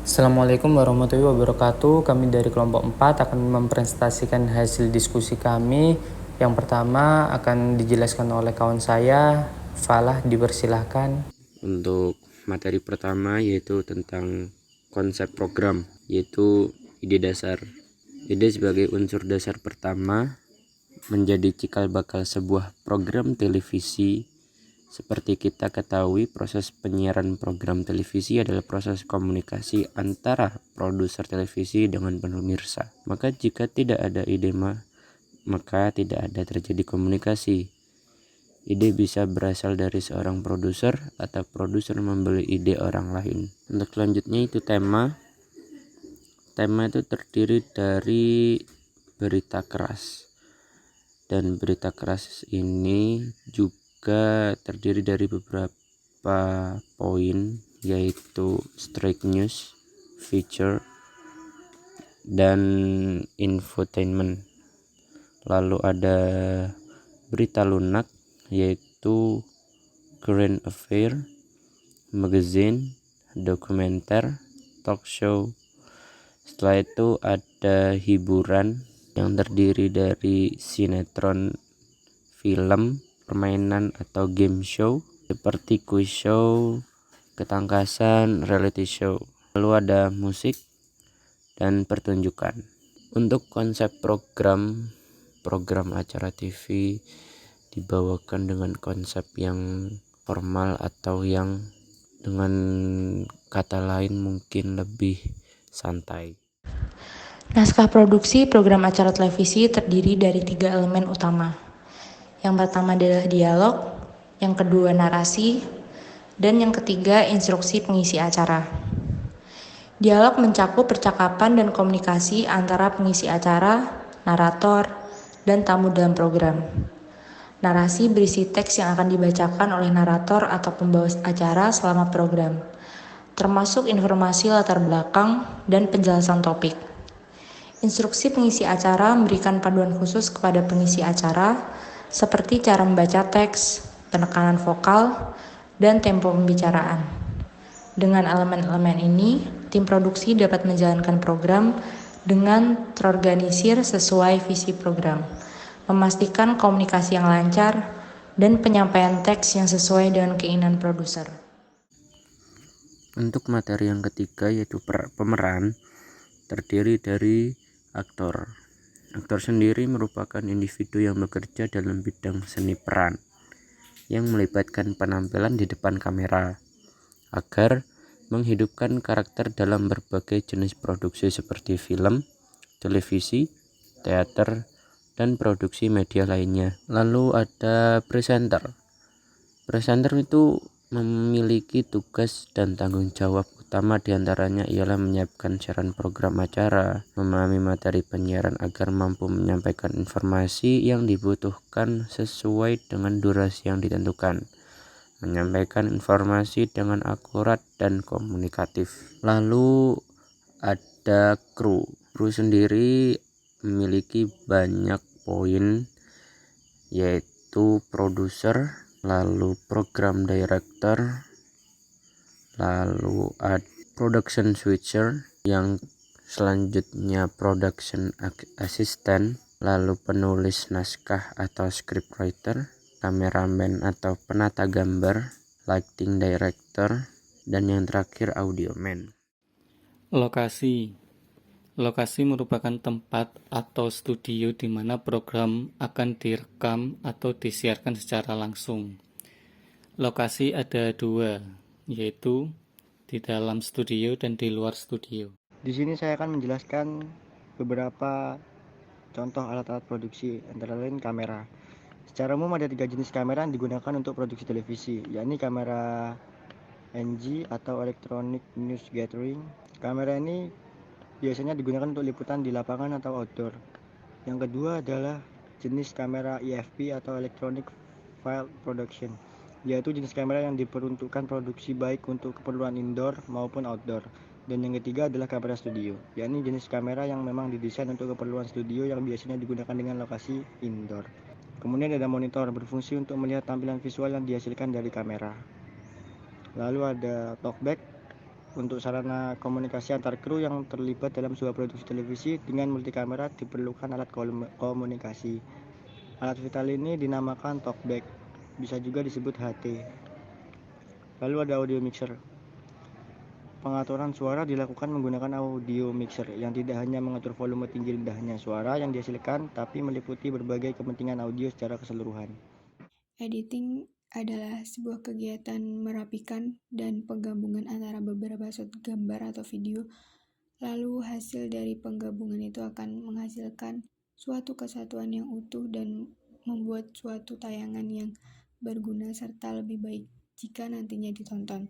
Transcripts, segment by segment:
Assalamualaikum warahmatullahi wabarakatuh. Kami dari kelompok 4 akan mempresentasikan hasil diskusi kami. Yang pertama akan dijelaskan oleh kawan saya, Falah, dipersilahkan. Untuk materi pertama yaitu tentang konsep program, yaitu ide dasar. Ide sebagai unsur dasar pertama menjadi cikal bakal sebuah program televisi. Seperti kita ketahui, proses penyiaran program televisi adalah proses komunikasi antara produser televisi dengan pemirsa. Maka jika tidak ada ide maka tidak ada terjadi komunikasi. Ide bisa berasal dari seorang produser atau produser membeli ide orang lain. Untuk selanjutnya itu tema. Tema itu terdiri dari berita keras. Dan berita keras ini juga terdiri dari beberapa poin, yaitu straight news, feature, dan infotainment. Lalu ada berita lunak, yaitu current affair, magazine, dokumenter, talk show. Setelah itu ada hiburan yang terdiri dari sinetron, film, permainan atau game show seperti quiz show, ketangkasan, reality show. Lalu ada musik dan pertunjukan. Untuk konsep program acara TV dibawakan dengan konsep yang formal atau yang dengan kata lain mungkin lebih santai. Naskah produksi program acara televisi terdiri dari 3 elemen utama. Yang pertama adalah dialog, yang kedua narasi, dan yang ketiga instruksi pengisi acara. Dialog mencakup percakapan dan komunikasi antara pengisi acara, narator, dan tamu dalam program. Narasi berisi teks yang akan dibacakan oleh narator atau pembawa acara selama program, termasuk informasi latar belakang dan penjelasan topik. Instruksi pengisi acara memberikan panduan khusus kepada pengisi acara, seperti cara membaca teks, penekanan vokal, dan tempo pembicaraan. Dengan elemen-elemen ini, tim produksi dapat menjalankan program dengan terorganisir sesuai visi program, memastikan komunikasi yang lancar, dan penyampaian teks yang sesuai dengan keinginan produser. Untuk materi yang ketiga yaitu pemeran, terdiri dari aktor. Aktor sendiri merupakan individu yang bekerja dalam bidang seni peran, yang melibatkan penampilan di depan kamera agar menghidupkan karakter dalam berbagai jenis produksi seperti film, televisi, teater, dan produksi media lainnya. Lalu ada presenter. Presenter itu memiliki tugas dan tanggung jawab utama, diantaranya ialah menyiapkan siaran program acara, memahami materi penyiaran agar mampu menyampaikan informasi yang dibutuhkan sesuai dengan durasi yang ditentukan, menyampaikan informasi dengan akurat dan komunikatif. Lalu ada kru. Kru sendiri memiliki banyak poin, yaitu produser, lalu program director, lalu ada production switcher, yang selanjutnya production assistant, lalu penulis naskah atau scriptwriter, kameramen atau penata gambar, lighting director, dan yang terakhir audioman. Lokasi merupakan tempat atau studio di mana program akan direkam atau disiarkan secara langsung. Lokasi ada 2, yaitu di dalam studio dan di luar studio. Di sini saya akan menjelaskan beberapa contoh alat-alat produksi, antara lain kamera. Secara umum ada 3 jenis kamera yang digunakan untuk produksi televisi, yakni kamera NG atau Electronic News Gathering. Kamera ini biasanya digunakan untuk liputan di lapangan atau outdoor. Yang kedua adalah jenis kamera EFP atau Electronic File Production, yaitu jenis kamera yang diperuntukkan produksi baik untuk keperluan indoor maupun outdoor. Dan yang ketiga adalah kamera studio, yakni jenis kamera yang memang didesain untuk keperluan studio yang biasanya digunakan dengan lokasi indoor. Kemudian ada monitor, berfungsi untuk melihat tampilan visual yang dihasilkan dari kamera. Lalu ada talkback, Untuk sarana komunikasi antar kru yang terlibat dalam sebuah produksi televisi dengan multikamera diperlukan alat komunikasi. Alat vital ini dinamakan talkback, bisa juga disebut HT. Lalu ada audio mixer. Pengaturan suara dilakukan menggunakan audio mixer yang tidak hanya mengatur volume tinggi rendahnya suara yang dihasilkan, tapi meliputi berbagai kepentingan audio secara keseluruhan. Editing adalah sebuah kegiatan merapikan dan penggabungan antara beberapa shot gambar atau video, lalu hasil dari penggabungan itu akan menghasilkan suatu kesatuan yang utuh dan membuat suatu tayangan yang berguna serta lebih baik jika nantinya ditonton.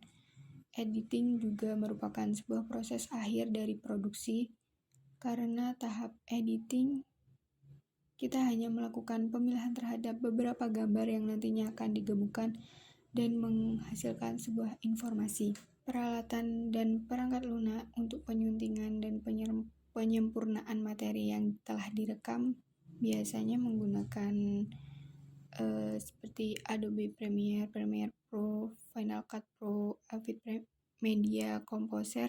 Editing juga merupakan sebuah proses akhir dari produksi, karena tahap editing kita hanya melakukan pemilihan terhadap beberapa gambar yang nantinya akan digabungkan dan menghasilkan sebuah informasi. Peralatan dan perangkat lunak untuk penyuntingan dan penyempurnaan materi yang telah direkam biasanya menggunakan seperti Adobe Premiere, Premiere Pro, Final Cut Pro, Avid Media Composer,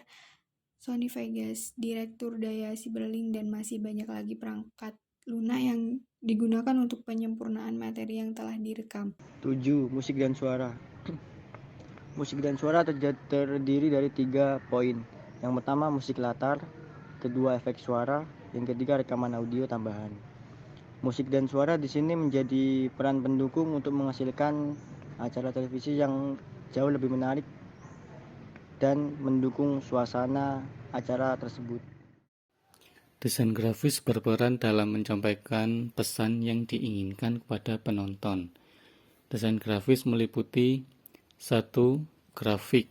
Sony Vegas, Direktur Daya Cyberlink, dan masih banyak lagi perangkat lunak yang digunakan untuk penyempurnaan materi yang telah direkam. 7. Musik dan suara. Musik dan suara terdiri dari 3 poin. Yang pertama musik latar, kedua efek suara, yang ketiga rekaman audio tambahan. Musik dan suara di sini menjadi peran pendukung untuk menghasilkan acara televisi yang jauh lebih menarik dan mendukung suasana acara tersebut. Desain grafis berperan dalam menyampaikan pesan yang diinginkan kepada penonton. Desain grafis meliputi 1. Grafik.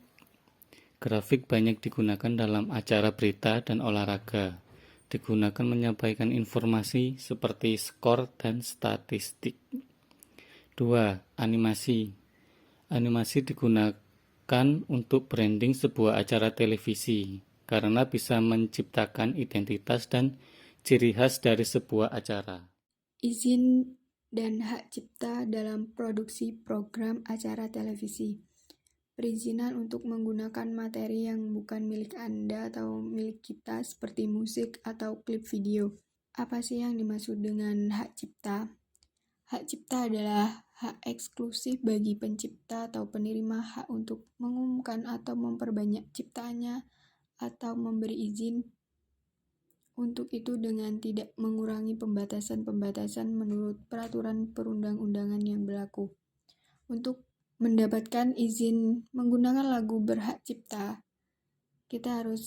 Grafik banyak digunakan dalam acara berita dan olahraga. Digunakan menyampaikan informasi seperti skor dan statistik. 2. Animasi. Animasi digunakan untuk branding sebuah acara televisi, karena bisa menciptakan identitas dan ciri khas dari sebuah acara. Izin dan hak cipta dalam produksi program acara televisi. Perizinan untuk menggunakan materi yang bukan milik Anda atau milik kita seperti musik atau klip video. Apa sih yang dimaksud dengan hak cipta? Hak cipta adalah hak eksklusif bagi pencipta atau penerima hak untuk mengumumkan atau memperbanyak ciptaannya atau memberi izin untuk itu dengan tidak mengurangi pembatasan-pembatasan menurut peraturan perundang-undangan yang berlaku. Untuk mendapatkan izin menggunakan lagu berhak cipta, kita harus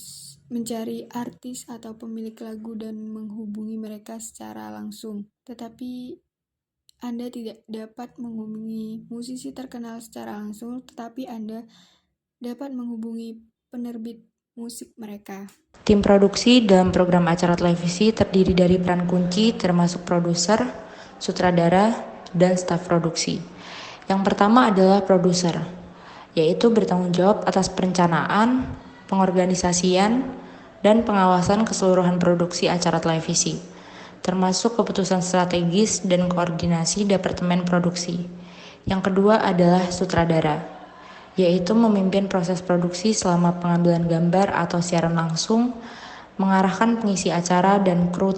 mencari artis atau pemilik lagu dan menghubungi mereka secara langsung. Tetapi Anda tidak dapat menghubungi musisi terkenal secara langsung, tetapi Anda dapat menghubungi penerbit musik mereka. Tim produksi dalam program acara televisi terdiri dari peran kunci termasuk produser, sutradara, dan staf produksi. Yang pertama adalah produser, yaitu bertanggung jawab atas perencanaan, pengorganisasian, dan pengawasan keseluruhan produksi acara televisi, termasuk keputusan strategis dan koordinasi departemen produksi. Yang kedua adalah sutradara, yaitu memimpin proses produksi selama pengambilan gambar atau siaran langsung, mengarahkan pengisi acara dan kru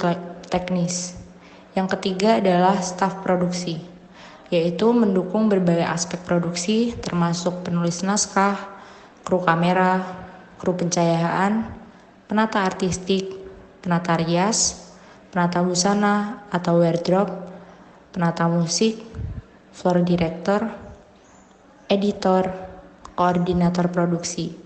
teknis. Yang ketiga adalah staf produksi, yaitu mendukung berbagai aspek produksi termasuk penulis naskah, kru kamera, kru pencahayaan, penata artistik, penata rias, penata busana atau wardrobe, penata musik, floor director, editor, koordinator produksi.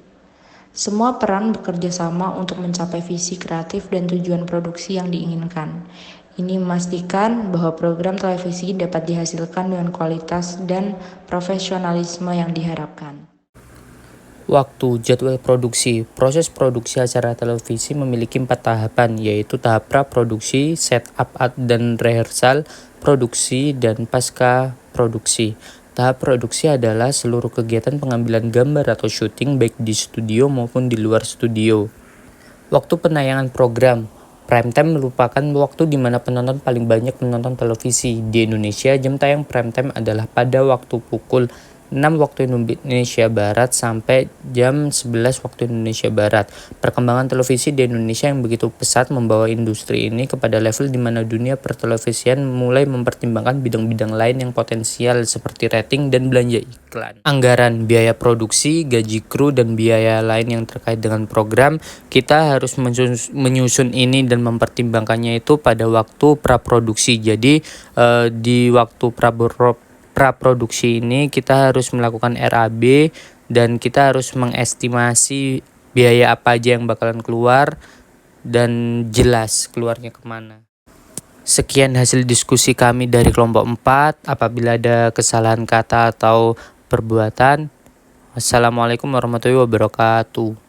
Semua peran bekerja sama untuk mencapai visi kreatif dan tujuan produksi yang diinginkan. Ini memastikan bahwa program televisi dapat dihasilkan dengan kualitas dan profesionalisme yang diharapkan. Waktu, jadwal produksi. Proses produksi acara televisi memiliki 4 tahapan, yaitu tahap pra-produksi, setup dan rehearsal, produksi, dan pasca produksi. Tahap produksi adalah seluruh kegiatan pengambilan gambar atau syuting baik di studio maupun di luar studio. Waktu penayangan program. Prime time merupakan waktu di mana penonton paling banyak menonton televisi. Di Indonesia, jam tayang prime time adalah pada waktu pukul 6 waktu Indonesia Barat sampai jam 11 waktu Indonesia Barat. Perkembangan televisi di Indonesia yang begitu pesat membawa industri ini kepada level di mana dunia pertelevisian mulai mempertimbangkan bidang-bidang lain yang potensial seperti rating dan belanja iklan. Anggaran, biaya produksi, gaji kru, dan biaya lain yang terkait dengan program, kita harus menyusun ini dan mempertimbangkannya itu pada waktu praproduksi. Jadi di waktu praproduksi ini kita harus melakukan RAB dan kita harus mengestimasi biaya apa aja yang bakalan keluar dan jelas keluarnya kemana. Sekian hasil diskusi kami dari kelompok 4. Apabila ada kesalahan kata atau perbuatan, wassalamualaikum warahmatullahi wabarakatuh.